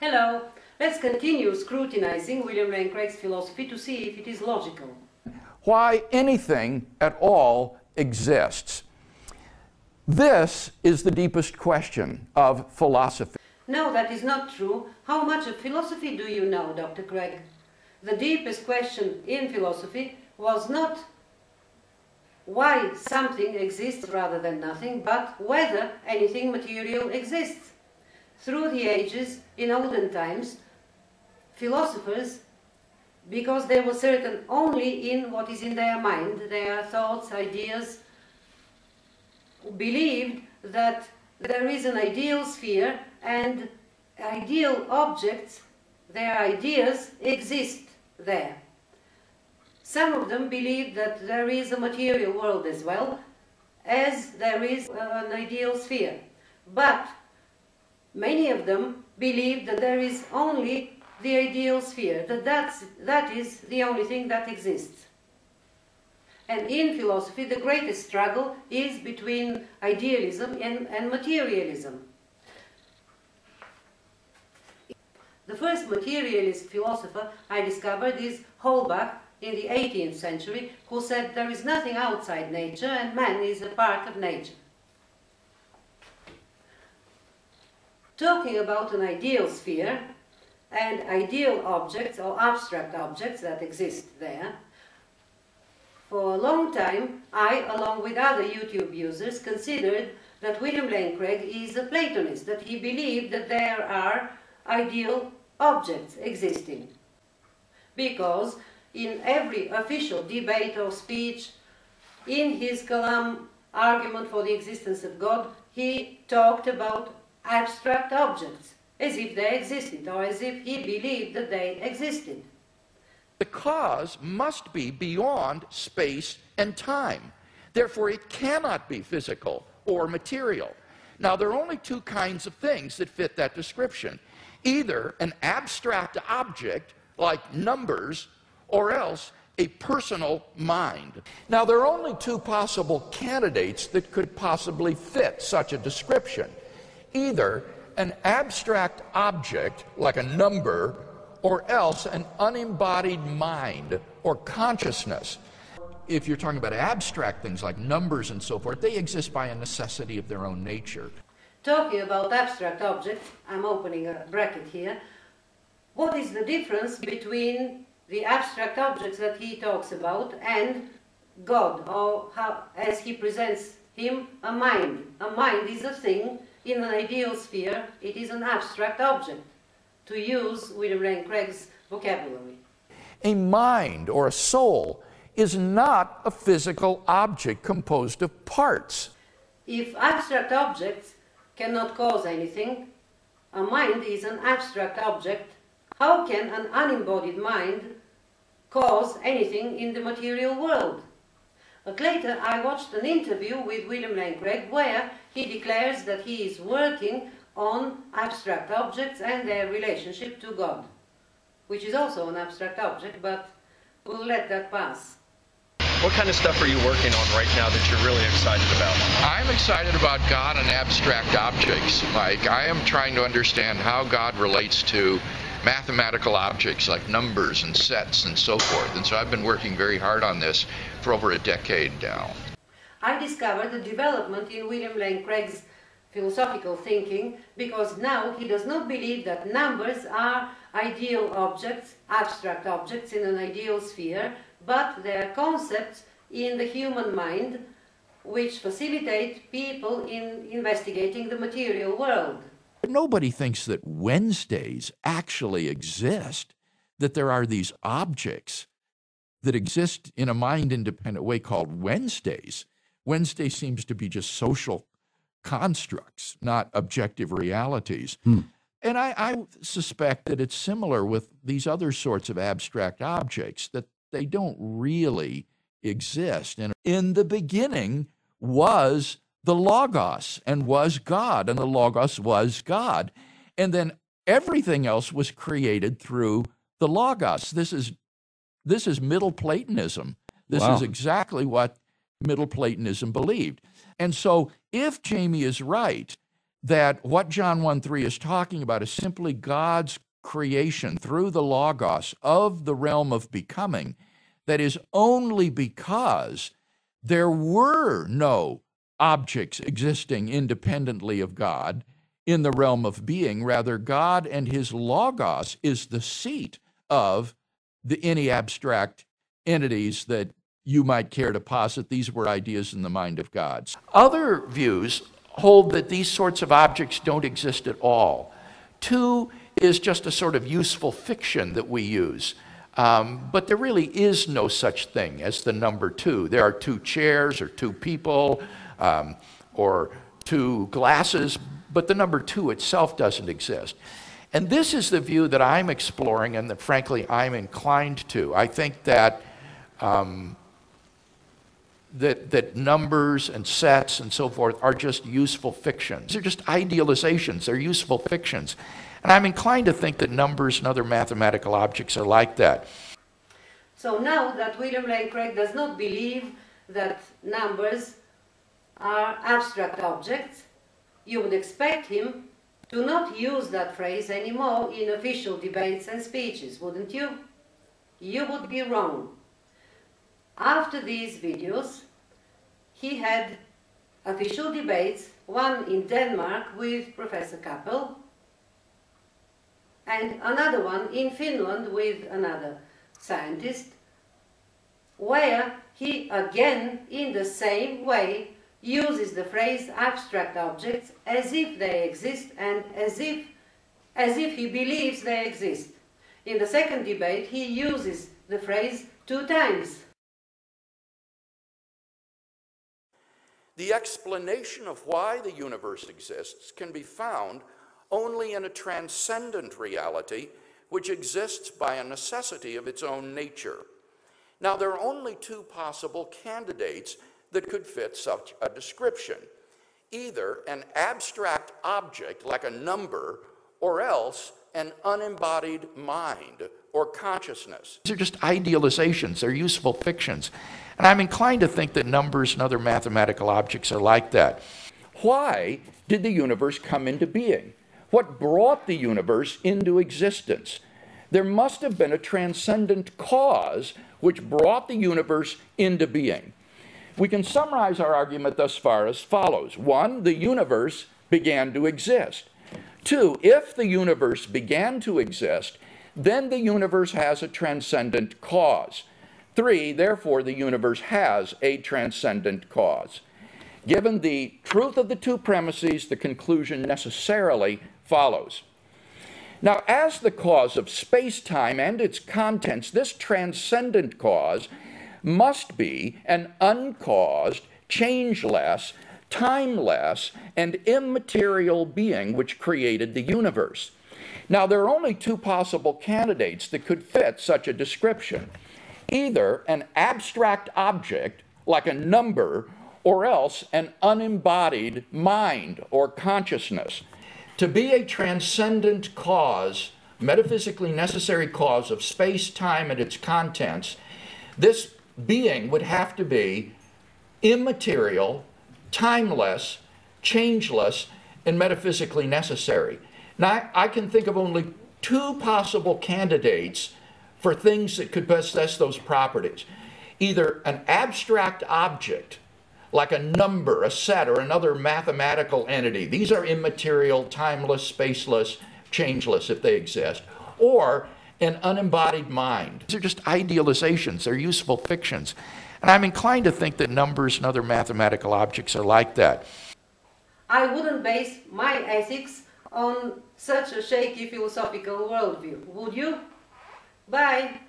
Hello. Let's continue scrutinizing William Lane Craig's philosophy to see if it is logical. Why anything at all exists. This is the deepest question of philosophy. No, that is not true. How much of philosophy do you know, Dr. Craig? The deepest question in philosophy was not why something exists rather than nothing, but whether anything material exists. Through the ages, in olden times, philosophers, because they were certain only in what is in their mind, their thoughts, ideas, believed that there is an ideal sphere and ideal objects, their ideas, exist there. Some of them believed that there is a material world as well, as there is an ideal sphere. But many of them believed that there is only the ideal sphere, that is the only thing that exists. And in philosophy, the greatest struggle is between idealism and materialism. The first materialist philosopher I discovered is Holbach in the 18th century, who said there is nothing outside nature and man is a part of nature. Talking about an ideal sphere and ideal objects or abstract objects that exist there, for a long time, I, along with other YouTube users, considered that William Lane Craig is a Platonist, that he believed that there are ideal objects existing. Because in every official debate or speech, in his column, Argument for the Existence of God, he talked about abstract objects, as if they existed, or as if he believed that they existed. The cause must be beyond space and time. Therefore, it cannot be physical or material. Now, there are only two kinds of things that fit that description. Either an abstract object, like numbers, or else a personal mind. Now, there are only two possible candidates that could possibly fit such a description. Either an abstract object, like a number, or else an unembodied mind or consciousness. If you're talking about abstract things like numbers and so forth, they exist by a necessity of their own nature. Talking about abstract objects, I'm opening a bracket here. What is the difference between the abstract objects that he talks about and God, or how, as he presents him, a mind? A mind is a thing in an ideal sphere. It is an abstract object, to use William Lane Craig's vocabulary. A mind or a soul is not a physical object composed of parts. If abstract objects cannot cause anything, a mind is an abstract object. How can an unembodied mind cause anything in the material world? But later I watched an interview with William Lane Craig where he declares that he is working on abstract objects and their relationship to God, which is also an abstract object, but we'll let that pass. What kind of stuff are you working on right now that you're really excited about? I'm excited about God and abstract objects, Mike. I am trying to understand how God relates to mathematical objects like numbers and sets and so forth. And so I've been working very hard on this for over a decade now. I discovered a development in William Lane Craig's philosophical thinking, because now he does not believe that numbers are ideal objects, abstract objects in an ideal sphere, but they are concepts in the human mind which facilitate people in investigating the material world. Nobody thinks that Wednesdays actually exist, that there are these objects that exist in a mind-independent way called Wednesdays. Wednesday seems to be just social constructs, not objective realities. And I suspect that it's similar with these other sorts of abstract objects, that they don't really exist. And in the beginning was the Logos, and was God, and the Logos was God. And then everything else was created through the Logos. This is Middle Platonism. This is exactly what Middle Platonism believed. And so if Jamie is right, that what John 1:3 is talking about is simply God's creation through the Logos of the realm of becoming, that is only because there were no objects existing independently of God in the realm of being. Rather, God and his Logos is the seat of any abstract entities that you might care to posit. These were ideas in the mind of God. Other views hold that these sorts of objects don't exist at all. Two is just a sort of useful fiction that we use. But there really is no such thing as the number two. There are two chairs or two people or two glasses, but the number two itself doesn't exist. And this is the view that I'm exploring and that, frankly, I'm inclined to. I think that that numbers and sets and so forth are just useful fictions. They're just idealizations. They're useful fictions. And I'm inclined to think that numbers and other mathematical objects are like that. So now that William Lane Craig does not believe that numbers are abstract objects, you would expect him to not use that phrase anymore in official debates and speeches, wouldn't you? You would be wrong. After these videos, he had official debates, one in Denmark with Professor Kappel, and another one in Finland with another scientist, where he again, in the same way, uses the phrase abstract objects as if they exist and as if he believes they exist. In the second debate, he uses the phrase 2 times. The explanation of why the universe exists can be found only in a transcendent reality which exists by a necessity of its own nature. Now, there are only 2 possible candidates that could fit such a description: either an abstract object like a number, or else an unembodied mind or consciousness. These are just idealizations. They're useful fictions. And I'm inclined to think that numbers and other mathematical objects are like that. Why did the universe come into being? What brought the universe into existence? There must have been a transcendent cause which brought the universe into being. We can summarize our argument thus far as follows. 1, the universe began to exist. 2, if the universe began to exist, then the universe has a transcendent cause. 3, therefore, the universe has a transcendent cause. Given the truth of the 2 premises, the conclusion necessarily follows. Now, as the cause of space-time and its contents, this transcendent cause must be an uncaused, changeless, timeless, and immaterial being which created the universe. Now, there are only 2 possible candidates that could fit such a description: either an abstract object like a number, or else an unembodied mind or consciousness. To be a transcendent cause, metaphysically necessary cause of space, time, and its contents, this being would have to be immaterial, timeless, changeless, and metaphysically necessary. Now, I can think of only 2 possible candidates for things that could possess those properties: either an abstract object like a number, a set, or another mathematical entity. These are immaterial, timeless, spaceless, changeless if they exist. Or an unembodied mind. These are just idealizations. They're useful fictions. And I'm inclined to think that numbers and other mathematical objects are like that. I wouldn't base my ethics on such a shaky philosophical worldview, would you? Bye.